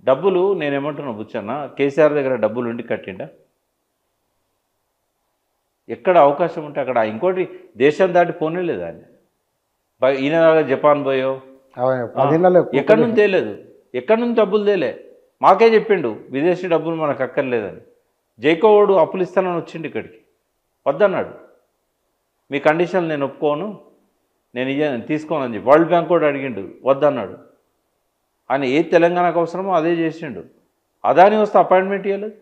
డబ్బులు నేనేమంటున్నా బుచ్చన్న, కేసీఆర్ దగ్గర డబ్బులు ఉండి కట్టిండా? ఎక్కడ అవకాశం ఉంటే అక్కడ. ఇంకోటి దేశం దాటి పోనేలేదు ఆయన. ఈయన జపాన్ పోయో ఎక్కడి నుంచి తేలేదు, ఎక్కడి నుంచి డబ్బులు తేలే. మాకే చెప్పిండు విదేశీ డబ్బులు మనకు అక్కర్లేదని. జైకోవాడు అప్పులు ఇస్తానని వచ్చిండు ఇక్కడికి, వద్దన్నాడు. మీ కండిషన్లు నేను ఒప్పుకోను, నేను తీసుకోనని చెప్పి వరల్డ్ బ్యాంక్ కూడా అడిగిండు, వద్దన్నాడు. ఆయన ఏ తెలంగాణకు అవసరమో అదే చేసిండు. అదాని వస్తే అపాయింట్మెంట్ ఇవ్వలేదు.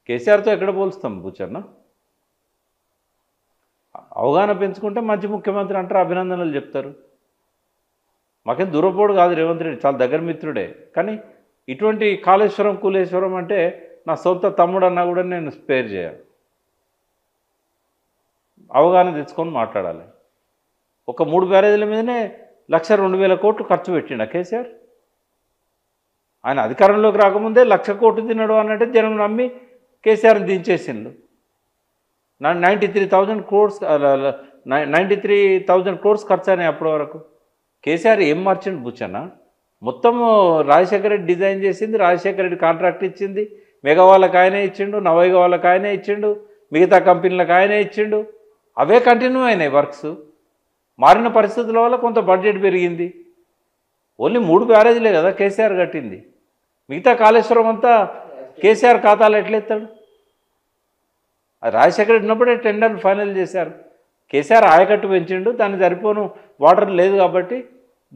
కేసీఆర్తో ఎక్కడ పోలుస్తాం బుచ్చన్న? అవగాహన పెంచుకుంటే మంచి ముఖ్యమంత్రి అంటారు, అభినందనలు చెప్తారు. మాకేం దూరపోడు కాదు రేవంత్ రెడ్డి, చాలా దగ్గర మిత్రుడే. కానీ ఇటువంటి కాళేశ్వరం కూలేశ్వరం అంటే నా సొంత తమ్ముడు అన్నా కూడా నేను స్పేర్ చేయాలి. అవగాహన తెచ్చుకొని మాట్లాడాలి. ఒక 3 బ్యారేజీల మీదనే 1,02,000 కోట్లు ఖర్చు పెట్టిండు కేసీఆర్. ఆయన అధికారంలోకి రాకముందే 1,00,000 కోట్లు తిన్నాడు అన్నట్టే జనం నమ్మి కేసీఆర్ని దించేసిండు. 93,000 crores ఖర్చు అయినాయి అప్పటి వరకు. కేసీఆర్ ఏం మార్చిండు బుచ్చన్న? మొత్తం రాజశేఖర రెడ్డి డిజైన్ చేసింది, రాజశేఖర రెడ్డి కాంట్రాక్ట్ ఇచ్చింది, మెగా వాళ్ళకి ఆయనే ఇచ్చిండు, నవయుగ వాళ్ళకి ఆయనే ఇచ్చిండు, మిగతా కంపెనీలకు ఆయనే ఇచ్చిండు. అవే కంటిన్యూ అయినాయి వర్క్స్. మారిన పరిస్థితుల వల్ల కొంత బడ్జెట్ పెరిగింది. ఓన్లీ 3 బ్యారేజీలే కదా కేసీఆర్ కట్టింది. మిగతా కాళేశ్వరం అంతా కేసీఆర్ ఖాతాలో ఎట్లెత్తాడు? అది రాజశేఖర రెడ్డి ఉన్నప్పుడే టెండర్లు ఫైనల్ చేశారు. కేసీఆర్ ఆయకట్టు పెంచిండు, దానికి సరిపోను వాటర్ లేదు కాబట్టి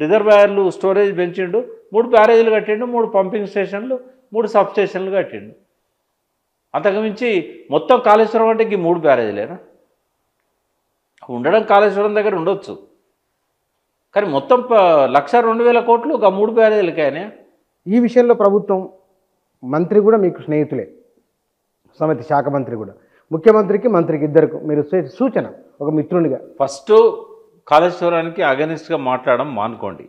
రిజర్వాయర్లు స్టోరేజ్ పెంచిండు, 3 బ్యారేజీలు కట్టిండు, 3 పంపింగ్ స్టేషన్లు, 3 సబ్ స్టేషన్లు కట్టిండు. అంతకుమించి మొత్తం కాళేశ్వరం అంటే ఈ 3 బ్యారేజీలేనా? ఉండడం కాళేశ్వరం దగ్గర ఉండొచ్చు, కానీ మొత్తం 1,02,000 కోట్లు ఒక 3 బ్యారేజీలకైనా. ఈ విషయంలో ప్రభుత్వం మంత్రి కూడా మీకు స్నేహితులే, సమితి శాఖ మంత్రి కూడా. ముఖ్యమంత్రికి మంత్రికి ఇద్దరికి మీరు సూచన ఒక మిత్రునిగా, ఫస్ట్ కాళేశ్వరానికి అగెనిస్ట్గా మాట్లాడడం మానుకోండి.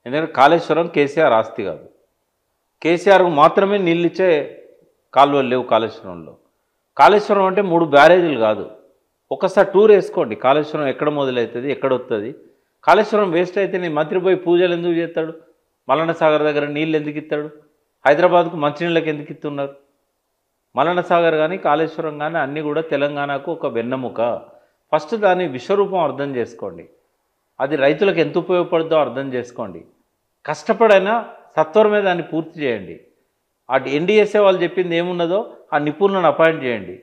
ఎందుకంటే కాళేశ్వరం కేసీఆర్ ఆస్తి కాదు. కేసీఆర్కు మాత్రమే నీళ్ళు ఇచ్చే కాలువలు లేవు కాళేశ్వరంలో. కాళేశ్వరం అంటే 3 బ్యారేజీలు కాదు. ఒకసారి టూర్ వేసుకోండి, కాళేశ్వరం ఎక్కడ మొదలవుతుంది, ఎక్కడ వస్తుంది. కాళేశ్వరం వేస్ట్ అయితే నీ మంత్రి పోయి పూజలు ఎందుకు చేస్తాడు? మల్లన్న సాగర్ దగ్గర నీళ్ళు ఎందుకు ఇస్తాడు? హైదరాబాద్కు మంచినీళ్ళకి ఎందుకు ఇస్తున్నారు? మల్లన్న సాగర్ కానీ కాళేశ్వరం కానీ అన్నీ కూడా తెలంగాణకు ఒక వెన్నెముక. ఫస్ట్ దాని విశ్వరూపం అర్థం చేసుకోండి. అది రైతులకు ఎంత ఉపయోగపడుతుందో అర్థం చేసుకోండి. కష్టపడైనా సత్వరమే దాన్ని పూర్తి చేయండి. అటు ఎన్డీఎస్ఏ వాళ్ళు చెప్పింది ఏమున్నదో ఆ నిపుణులను అపాయింట్ చేయండి.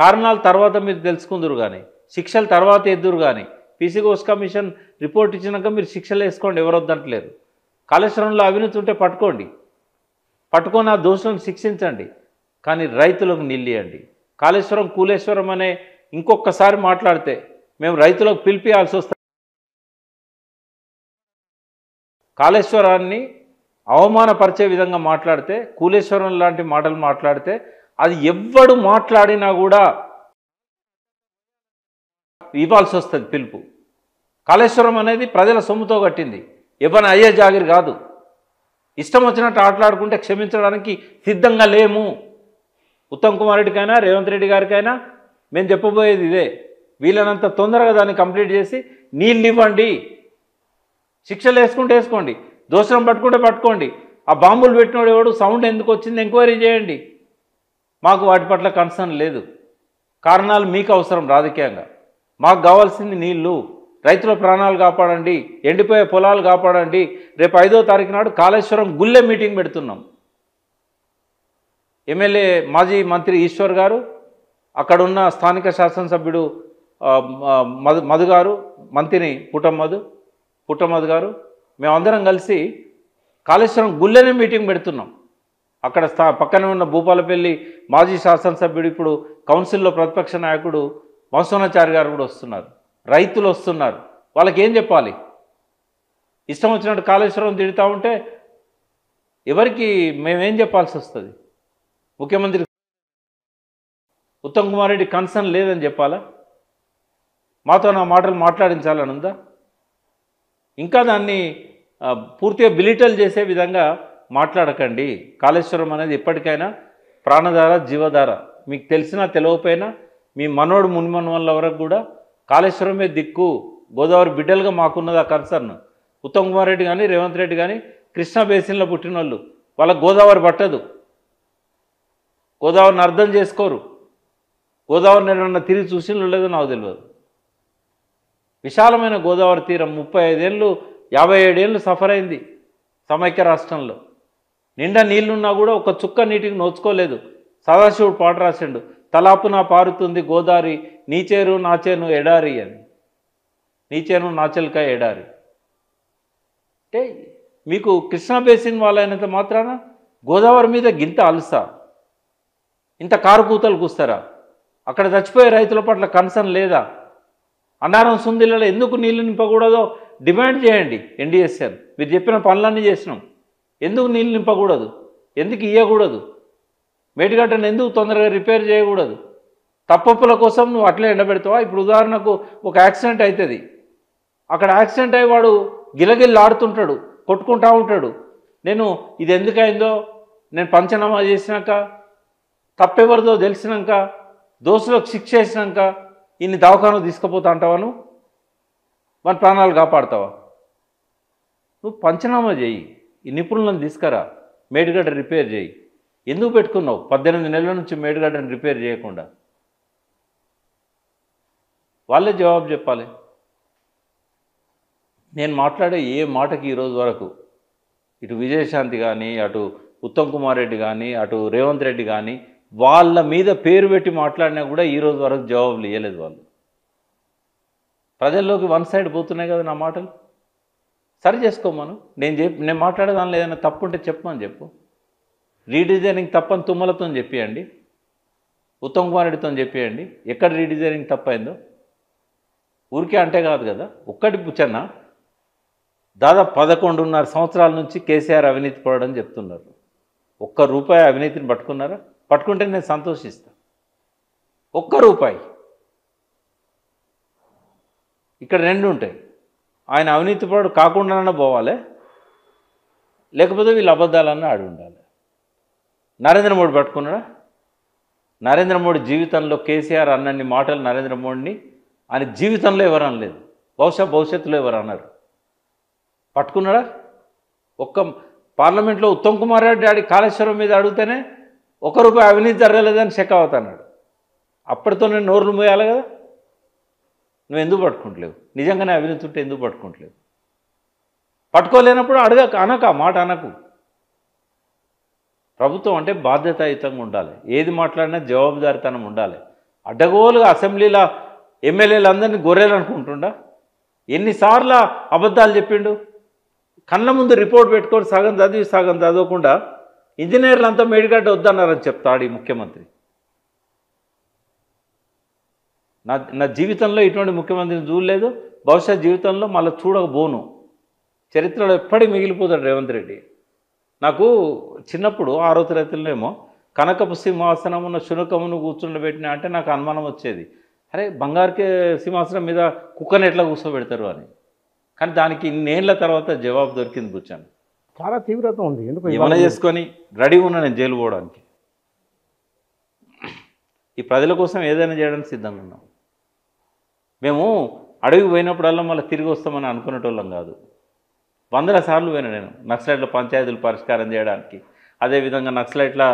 కారణాలు తర్వాత మీరు తెలుసుకుందరు కానీ, శిక్షలు తర్వాత ఎద్దురు కానీ. పీసీ ఘోష్ కమిషన్ రిపోర్ట్ ఇచ్చినాక మీరు శిక్షలు వేసుకోండి, ఎవరు వద్దంటలేరు. కాళేశ్వరంలో అవినీతి ఉంటే పట్టుకోండి, పట్టుకొని ఆ దోషులను శిక్షించండి, కానీ రైతులకు నిలియండి. కాళేశ్వరం కూలేశ్వరం అనే ఇంకొకసారి మాట్లాడితే మేము రైతులకు పిలిపియాల్సి వస్తుంది. కాళేశ్వరాన్ని అవమానపరిచే విధంగా మాట్లాడితే, కూలేశ్వరం లాంటి మాటలు మాట్లాడితే అది ఎవ్వడు మాట్లాడినా కూడా ఇవ్వాల్సి వస్తుంది పిలుపు. కాళేశ్వరం అనేది ప్రజల సొమ్ముతో కట్టింది, ఎవరిని అయ్యే జాగిరి కాదు. ఇష్టం వచ్చినట్టు ఆటలాడుకుంటే క్షమించడానికి సిద్ధంగా లేము. ఉత్తమ్ కుమార్ రెడ్డికైనా రేవంత్ రెడ్డి గారికైనా మేము చెప్పబోయేది ఇదే. వీళ్ళనంత తొందరగా దాన్ని కంప్లీట్ చేసి నీళ్ళు ఇవ్వండి. శిక్షలు వేసుకుంటే వేసుకోండి, దోషం పట్టుకుంటే పట్టుకోండి. ఆ బాంబులు పెట్టినోడు ఎవడు, సౌండ్ ఎందుకు వచ్చింది ఎంక్వైరీ చేయండి. మాకు వాటి పట్ల కన్సర్న్ లేదు. కారణాలు మీకు అవసరం రాజకీయంగా, మాకు కావాల్సింది నీళ్లు. రైతుల ప్రాణాలు కాపాడండి, ఎండిపోయే పొలాలు కాపాడండి. రేపు 5వ తారీఖు నాడు కాళేశ్వరం గుళ్ళె మీటింగ్ పెడుతున్నాం. ఎమ్మెల్యే మాజీ మంత్రి ఈశ్వర్ గారు, అక్కడున్న స్థానిక శాసనసభ్యుడు మధు గారు, మంత్రిని పుట్టమధు గారు, మేమందరం కలిసి కాళేశ్వరం గుళ్ళెనే మీటింగ్ పెడుతున్నాం. అక్కడ పక్కనే ఉన్న భూపాలపల్లి మాజీ శాసనసభ్యుడు, ఇప్పుడు కౌన్సిల్లో ప్రతిపక్ష నాయకుడు మహసూనాచారి గారు కూడా వస్తున్నారు. రైతులు వస్తున్నారు. వాళ్ళకి ఏం చెప్పాలి? ఇష్టం వచ్చినట్టు కాళేశ్వరం తిడుతూ ఉంటే ఎవరికి మేమేం చెప్పాల్సి వస్తుంది? ముఖ్యమంత్రి ఉత్తమ్ కుమార్ రెడ్డి కన్సర్న్ లేదని చెప్పాలా? మాతో నా మాటలు మాట్లాడించాలని ఉందా? ఇంకా దాన్ని పూర్తిగా బిలిటల్ చేసే విధంగా మాట్లాడకండి. కాళేశ్వరం అనేది ఎప్పటికైనా ప్రాణధార, జీవధార. మీకు తెలిసినా తెలియకపోయినా మీ మనోడు మున్మనవల వరకు కూడా కాళేశ్వరమే దిక్కు. గోదావరి బిడ్డలుగా మాకున్నది ఆ కన్సర్న్. ఉత్తమ్ కుమార్ రెడ్డి కానీ రేవంత్ రెడ్డి కానీ కృష్ణా బేసిన్లో పుట్టిన వాళ్ళు. వాళ్ళకి గోదావరి పట్టదు, గోదావరిని అర్థం చేసుకోరు. గోదావరిని ఏమన్నా తిరిగి చూసినో లేదో నాకు తెలియదు. విశాలమైన గోదావరి తీరం 35 ఏళ్ళు 57 ఏళ్ళు సఫర్ అయింది సమైక్య రాష్ట్రంలో. నిండా నీళ్లున్నా కూడా ఒక చుక్క నీటికి నోచుకోలేదు. సదాశివుడు పాట రాసిండు, తలాపున పారుతుంది గోదావరి నీచేరు నాచేను ఎడారి అని. నీచేను నాచెల్క ఎడారి అంటే మీకు కృష్ణా బేసిన్ వాళ్ళైనంత మాత్రాన గోదావరి మీద గింత అలుసా, ఇంత కారుకూతలు కూస్తారా? అక్కడ చచ్చిపోయే రైతుల పట్ల కన్సర్న్ లేదా? అన్నారం సుందిలలో ఎందుకు నీళ్లు నింపకూడదో డిమాండ్ చేయండి. ఎన్డీఎస్ఎన్ మీరు చెప్పిన పనులన్నీ చేసినాం, ఎందుకు నీళ్ళు నింపకూడదు? ఎందుకు ఇవ్వకూడదు? మేడిగడ్డను ఎందుకు తొందరగా రిపేర్ చేయకూడదు? తప్పప్పుల కోసం నువ్వు అట్లే ఎండబెడతావా? ఇప్పుడు ఉదాహరణకు ఒక యాక్సిడెంట్ అవుతుంది, అక్కడ యాక్సిడెంట్ అయ్యి వాడు గిలగిల్లు ఆడుతుంటాడు, కొట్టుకుంటూ ఉంటాడు. నేను ఇది ఎందుకైందో నేను పంచనామా చేసినాక, తప్పెవరిదో తెలిసినాక, దోషులకు శిక్ష వేసినాక ఇన్ని దవాఖానకు తీసుకుపోతా అంటావా? నువ్వు మన ప్రాణాలు కాపాడుతావా? నువ్వు పంచనామా చేయి, ఈ నిపుణులను తీసుకురా, మేడిగడ్డ రిపేర్ చేయి. ఎందుకు పెట్టుకున్నావు 18 నెలల నుంచి మేడిగడ్డను రిపేర్ చేయకుండా? వాళ్ళే జవాబు చెప్పాలి. నేను మాట్లాడే ఏ మాటకి ఈరోజు వరకు ఇటు విజయశాంతి కానీ, అటు ఉత్తమ్ కుమార్ రెడ్డి కానీ, అటు రేవంత్ రెడ్డి కానీ వాళ్ళ మీద పేరు పెట్టి మాట్లాడినా కూడా ఈరోజు వరకు జవాబులు ఇవ్వలేదు. వాళ్ళు ప్రజల్లోకి వన్ సైడ్ పోతున్నాయి కదా నా మాటలు. సరి చేసుకోమను. నేను మాట్లాడే దానిలో ఏదైనా తప్పు ఉంటే చెప్పమని చెప్పు. రీడిజైనింగ్ తప్పని తుమ్మలతో చెప్పియండి, ఉత్తమ్ కుమార్ రెడ్డితో చెప్పియండి ఎక్కడ రీడిజైనింగ్ తప్పైందో. ఊరికే అంటే కాదు కదా. ఒక్కటి పుచ్చన్న, దాదాపు 11.5 సంవత్సరాల నుంచి కేసీఆర్ అవినీతి పడడం చెప్తున్నారు. ₹1 అవినీతిని పట్టుకున్నారా? పట్టుకుంటే నేను సంతోషిస్తాను. ₹1 ఇక్కడ 2 ఉంటాయి. ఆయన అవినీతి పడు కాకుండానే పోవాలి, లేకపోతే వీళ్ళు అబద్ధాలన్నా ఆడి ఉండాలి. నరేంద్ర మోడీ పట్టుకున్నాడా? నరేంద్ర మోడీ జీవితంలో కేసీఆర్ అన్నన్ని మాటలు నరేంద్ర మోడీని ఆయన జీవితంలో ఎవరు అనలేదు. భవిష్యత్తులో ఎవరు అన్నారు? పట్టుకున్నాడా? ఒక్క పార్లమెంట్లో ఉత్తమ్ కుమార్ రెడ్డి డాడీ కాళేశ్వరం మీద అడిగితేనే ₹1 అవినీతి జరగలేదని షెకావత్ అన్నాడు. అప్పటితో నేను నోరులు మోయాలి కదా. నువ్వు ఎందుకు పట్టుకుంటలేవు? నిజంగానే అవినీతి ఉంటే ఎందుకు పట్టుకుంటలేవు? పట్టుకోలేనప్పుడు అనక మాట అనకు. ప్రభుత్వం అంటే బాధ్యతాయుతంగా ఉండాలి. ఏది మాట్లాడినా జవాబుదారితనం ఉండాలి. అడ్డగోలుగా అసెంబ్లీలో ఎమ్మెల్యేలు అందరినీ గొర్రెలు అనుకుంటుండా? ఎన్నిసార్లు అబద్ధాలు చెప్పిండు? కళ్ళ ముందు రిపోర్ట్ పెట్టుకొని సగం చదవకుండా ఇంజనీర్లు అంతా మేడిగడ్డ వద్దన్నారని చెప్తాడు ఈ ముఖ్యమంత్రి. నా జీవితంలో ఇటువంటి ముఖ్యమంత్రిని చూడలేదు, భవిష్యత్ జీవితంలో మళ్ళీ చూడకపోను. చరిత్రలో ఎప్పటికీ మిగిలిపోతాడు రేవంత్ రెడ్డి. నాకు చిన్నప్పుడు 6వ తరగతిలోనేమో కనకపు సింహాసనమున్న శునకమును కూర్చుండబెట్టిన అంటే నాకు అనుమానం వచ్చేది, అరే బంగారుకే సింహాసనం మీద కుక్కని ఎట్లా కూర్చోబెడతారు అని. కానీ దానికి ఇన్నేళ్ల తర్వాత జవాబు దొరికింది కూర్చొని. చాలా తీవ్రత ఉంది. ఎందుకు ఏమైనా చేసుకొని రెడీగా ఉన్నా నేను జైలు పోవడానికి. ఈ ప్రజల కోసం ఏదైనా చేయడానికి సిద్ధంగా ఉన్నాం. మేము అడవికి పోయినప్పుడల్లా మళ్ళీ తిరిగి వస్తామని అనుకునేటోళ్ళం కాదు. 100 సార్లు పోయినా నేను నక్సలైట్ల పంచాయతీలు పరిష్కారం చేయడానికి, అదేవిధంగా నక్సలైట్ల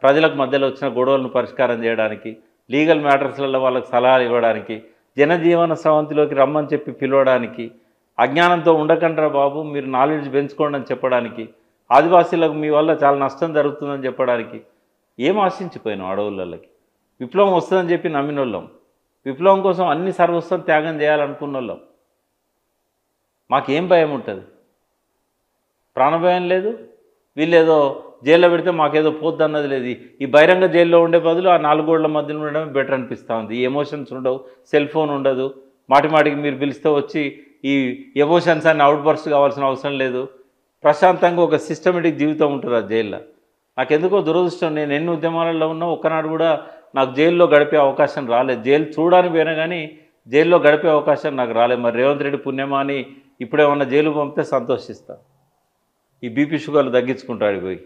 ప్రజలకు మధ్యలో వచ్చిన గొడవలను పరిష్కారం చేయడానికి, లీగల్ మ్యాటర్స్లలో వాళ్ళకి సలహాలు ఇవ్వడానికి, జనజీవన స్రవంతిలోకి రమ్మని చెప్పి పిలవడానికి, అజ్ఞానంతో ఉండకండ్రా బాబు మీరు నాలెడ్జ్ పెంచుకోండి అని చెప్పడానికి, ఆదివాసీలకు మీ వల్ల చాలా నష్టం జరుగుతుందని చెప్పడానికి. ఏం ఆశించిపోయినాం అడవులకి? విప్లవం వస్తుందని చెప్పి నమ్మిన వాళ్ళం, విప్లవం కోసం అన్ని సర్వస్వం త్యాగం చేయాలనుకున్న వాళ్ళం. మాకేం భయం ఉంటుంది? ప్రాణభయం లేదు. వీళ్ళేదో జైల్లో పెడితే మాకేదో పోద్ది అన్నది లేదు. ఈ బహిరంగ జైల్లో ఉండే బదులు ఆ 4 గోడల మధ్యలో ఉండడమే బెటర్ అనిపిస్తూ ఉంది. ఈ ఎమోషన్స్ ఉండవు, సెల్ ఫోన్ ఉండదు, మాటికి మీరు పిలిస్తే వచ్చి ఈ ఎమోషన్స్ అన్ని అవుట్ బర్స్ట్ కావాల్సిన అవసరం లేదు. ప్రశాంతంగా ఒక సిస్టమేటిక్ జీవితం ఉంటుంది ఆ జైల్లో. నాకెందుకో దురదృష్టం, నేను ఎన్ని ఉద్యమాలలో ఉన్నా ఒక్కనాడు కూడా నాకు జైల్లో గడిపే అవకాశం రాలేదు. జైలు చూడడానికి పోయినా కానీ జైల్లో గడిపే అవకాశం నాకు రాలేదు. మరి రేవంత్ రెడ్డి పుణ్యమా అని ఇప్పుడేమన్నా జైలు పంపితే సంతోషిస్తా. ఈ బీపీ షుగర్లు తగ్గించుకుంటాడు పోయి.